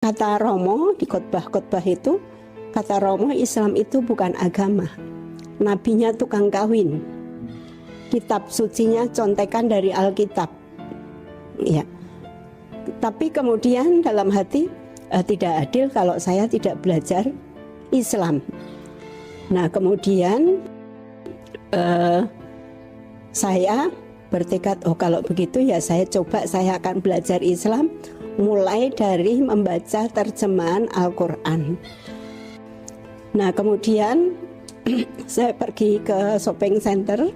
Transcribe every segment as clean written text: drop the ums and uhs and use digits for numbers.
Kata Romo di khotbah-khotbah itu, kata Romo, Islam itu bukan agama, nabinya tukang kawin, kitab sucinya contekan dari Alkitab. Ya. Tapi kemudian dalam hati tidak adil kalau saya tidak belajar Islam. Nah kemudian saya bertekad, oh kalau begitu ya saya akan belajar Islam, mulai dari membaca terjemahan Al-Quran. Nah kemudian saya pergi ke shopping center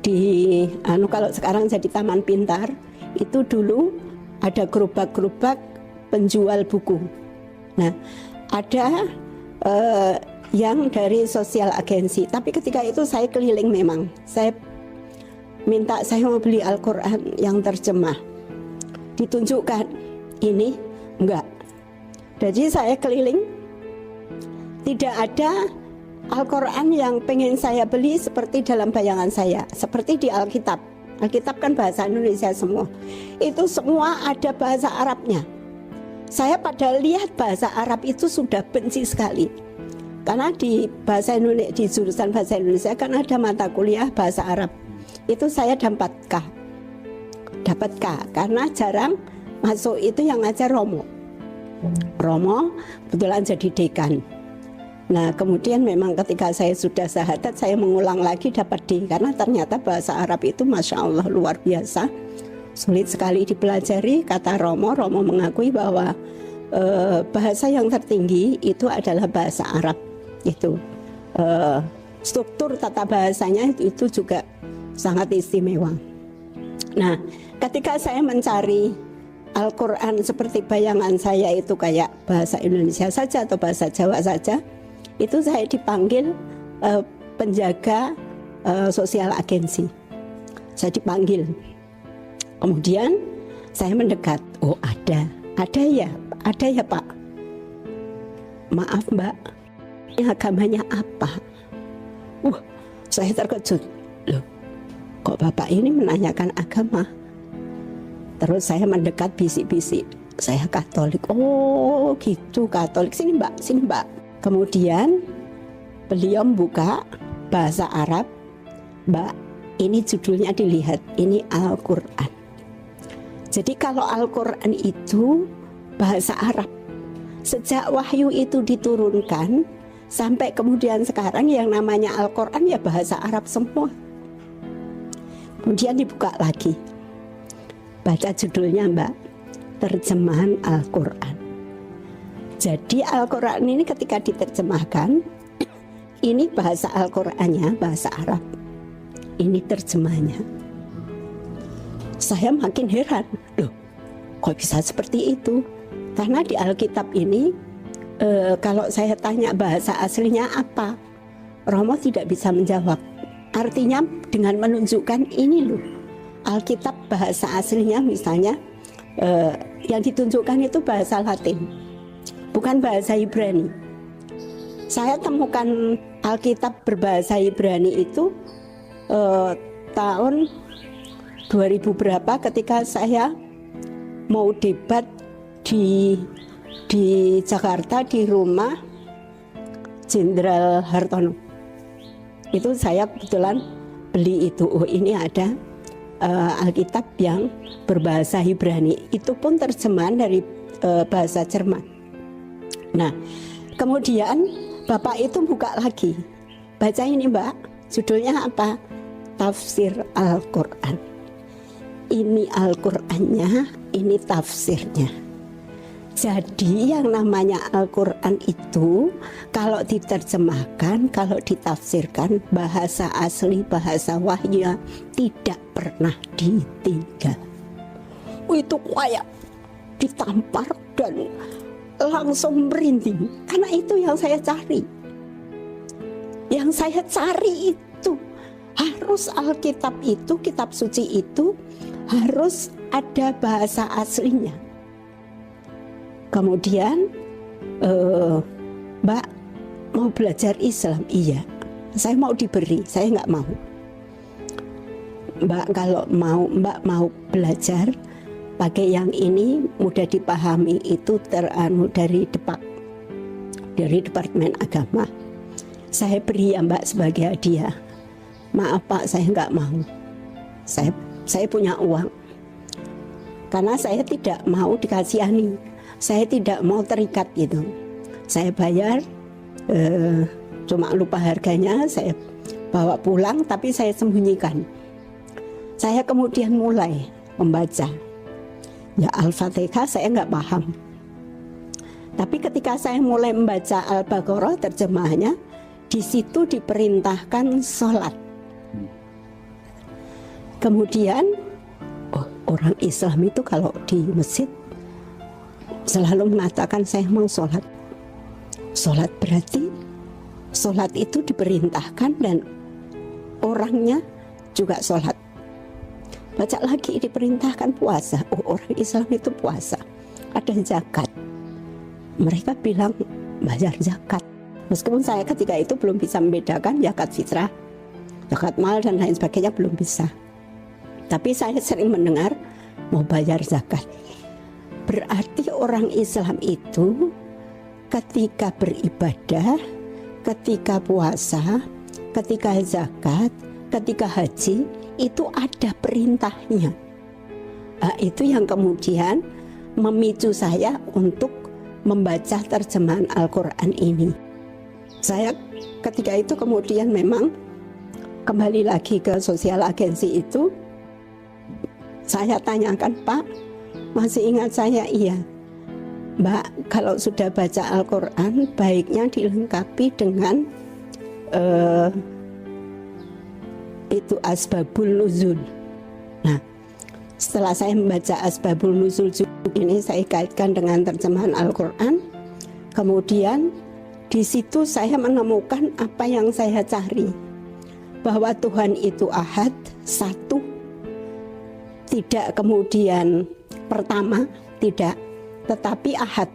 di kalau sekarang jadi Taman Pintar, itu dulu ada gerobak-gerobak penjual buku. Nah ada yang dari sosial agensi, tapi ketika itu saya keliling, memang saya minta, saya mau beli Al-Quran yang terjemah, ditunjukkan ini enggak. Jadi saya keliling, tidak ada Al-Quran yang pengen saya beli seperti dalam bayangan saya, seperti di Alkitab. Alkitab kan bahasa Indonesia semua, itu semua ada bahasa Arabnya. Saya pada lihat bahasa Arab itu sudah benci sekali, karena di bahasa Indonesia, di jurusan bahasa Indonesia kan ada mata kuliah bahasa Arab, itu saya dapat K karena jarang masuk, itu yang ngajar Romo kebetulan jadi dekan. Nah kemudian memang ketika saya sudah syahadat, saya mengulang lagi dapat D, karena ternyata bahasa Arab itu Masya Allah luar biasa, sulit sekali dipelajari. Kata Romo mengakui bahwa bahasa yang tertinggi itu adalah bahasa Arab. Itu struktur tata bahasanya itu juga sangat istimewa. Nah ketika saya mencari Al-Quran seperti bayangan saya itu kayak bahasa Indonesia saja atau bahasa Jawa saja, itu saya dipanggil penjaga sosial agensi. Saya dipanggil, kemudian saya mendekat, oh ada ya Pak, maaf Mbak, ini agamanya apa? Saya terkejut, loh kok Bapak ini menanyakan agama? Terus saya mendekat bisik-bisik, saya Katolik. Oh gitu, Katolik, sini Mbak. Kemudian beliau membuka bahasa Arab, Mbak, ini judulnya dilihat, ini Al-Quran. Jadi kalau Al-Quran itu bahasa Arab, sejak wahyu itu diturunkan sampai kemudian sekarang yang namanya Al-Quran ya bahasa Arab semua. Kemudian dibuka lagi, baca judulnya Mbak, terjemahan Al-Quran. Jadi Al-Quran ini ketika diterjemahkan, ini bahasa Al-Qurannya bahasa Arab, ini terjemahnya. Saya makin heran, loh kok bisa seperti itu? Karena di Alkitab ini kalau saya tanya bahasa aslinya apa, Romo tidak bisa menjawab. Artinya dengan menunjukkan ini loh, Alkitab bahasa aslinya misalnya yang ditunjukkan itu bahasa Latin, bukan bahasa Ibrani. Saya temukan Alkitab berbahasa Ibrani itu tahun 2000 berapa, ketika saya mau debat di Jakarta di rumah Jenderal Hartono. Itu saya kebetulan beli itu, oh ini ada Alkitab yang berbahasa Ibrani, itu pun terjemahan dari bahasa Jerman. Nah kemudian Bapak itu buka lagi, baca ini Mbak, judulnya apa? Tafsir Al-Quran. Ini Al-Qurannya, ini tafsirnya. Jadi yang namanya Al-Quran itu kalau diterjemahkan, kalau ditafsirkan, bahasa asli, bahasa wahyu tidak pernah ditinggal. Itu kayak ditampar dan langsung merinding, karena itu yang saya cari. Yang saya cari itu harus Alkitab itu, kitab suci itu harus ada bahasa aslinya. Kemudian Mbak mau belajar Islam? Iya, saya mau diberi, saya nggak mau. Mbak kalau mau, Mbak mau belajar pakai yang ini mudah dipahami, itu dari Departemen Agama. Saya beri ya Mbak sebagai hadiah. Maaf Pak, saya nggak mau. Saya punya uang. Karena saya tidak mau dikasihani. Saya tidak mau terikat gitu. Saya bayar, cuma lupa harganya, saya bawa pulang, tapi saya sembunyikan. Saya kemudian mulai membaca. Ya Al-Fatihah saya nggak paham. Tapi ketika saya mulai membaca Al-Baqarah terjemahannya, di situ diperintahkan sholat. Kemudian orang Islam itu kalau di masjid selalu mengatakan saya mau sholat. Sholat berarti sholat itu diperintahkan dan orangnya juga sholat. Baca lagi diperintahkan puasa. Orang Islam itu puasa. Ada zakat. Mereka bilang bayar zakat. Meskipun saya ketika itu belum bisa membedakan zakat fitrah, zakat mal dan lain sebagainya belum bisa. Tapi saya sering mendengar mau bayar zakat. Berarti orang Islam itu ketika beribadah, ketika puasa, ketika zakat, ketika haji, itu ada perintahnya. Itu yang kemudian memicu saya untuk membaca terjemahan Al-Quran ini. Saya ketika itu kemudian memang kembali lagi ke sosial agensi itu. Saya tanyakan, Pak, masih ingat saya? Iya. Mbak, kalau sudah baca Al-Quran, baiknya dilengkapi dengan itu asbabul nuzul. Nah, setelah saya membaca asbabul nuzul ini, saya kaitkan dengan terjemahan Al-Quran. Kemudian di situ saya menemukan apa yang saya cari, bahwa Tuhan itu ahad, satu, tidak kemudian pertama, tidak, tetapi ahad.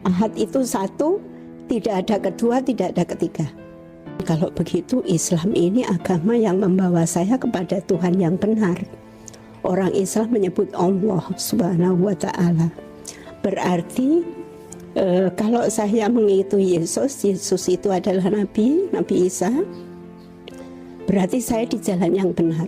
Ahad itu satu, tidak ada kedua, tidak ada ketiga. Kalau begitu Islam ini agama yang membawa saya kepada Tuhan yang benar. Orang Islam menyebut Allah Subhanahu wa Ta'ala. Berarti kalau saya mengikuti Yesus itu adalah Nabi Isa, berarti saya di jalan yang benar.